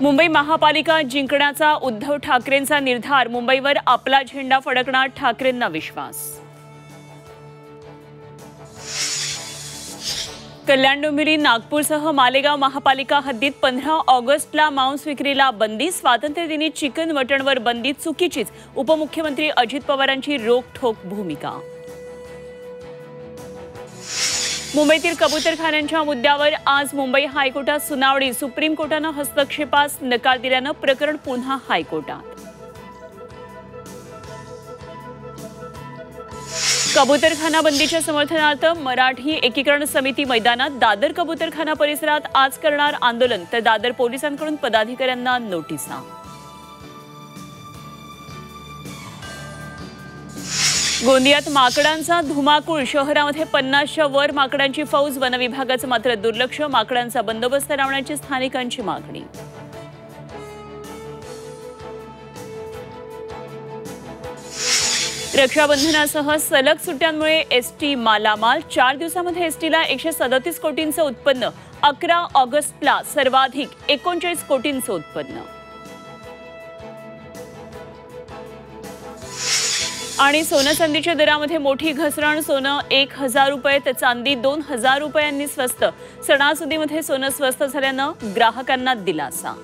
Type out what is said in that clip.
मुंबई महापालिका जिंकण्याचा उद्धव ठाकरेंचा निर्धार, मुंबईवर आपला झेंडा फडकणार, ठाकरेंना विश्वास। कल्याण डोंबिवली नागपूरसह मालेगाव महापालिका हद्दीत 15 ऑगस्टला मांस विक्रीला बंदी, स्वातंत्र्यदिनी चिकन मटणवर बंदी चुकीचीच, उपमुख्यमंत्री अजित पवारांची रोखठोक भूमिका। मुंबईतील कबूतरखान्यांच्या मुद्द्यावर आज मुंबई हायकोर्टात सुनावणी, सुप्रीम कोर्टानं हस्तक्षेपास नकार दिल्यानं प्रकरण पुन्हा हायकोर्टात। कबूतरखाना बंदीच्या समर्थनार्थ मराठी एकीकरण समिती मैदानात, दादर कबूतरखाना परिसरात आज करणार आंदोलन, तर दादर पोलिसांकडून पदाधिकाऱ्यांना नोटिसा। गोंदियात माकडांचा धुमाकूळ, शहरामध्ये 50च्या वर माकडांची फौज, वनविभागाचं मात्र दुर्लक्ष, माकडांचा बंदोबस्त लावण्याची स्थानिकांची मागणी। रक्षाबंधनासह सलग सुट्ट्यांमुळे एसटी मालामाल, 4 दिवसांमध्ये एसटीला 137 कोटींचं उत्पन्न, 11 ऑगस्टला सर्वाधिक 39 कोटींचं उत्पन्न। आणि सोनं चांदीच्या दरामध्ये मोठी घसरण, सोनं 1000 रुपये तर चांदी 2000 रुपयांनी स्वस्त, सणासुदीमध्ये सोनं स्वस्त झाल्यानं ग्राहकांना दिलासा।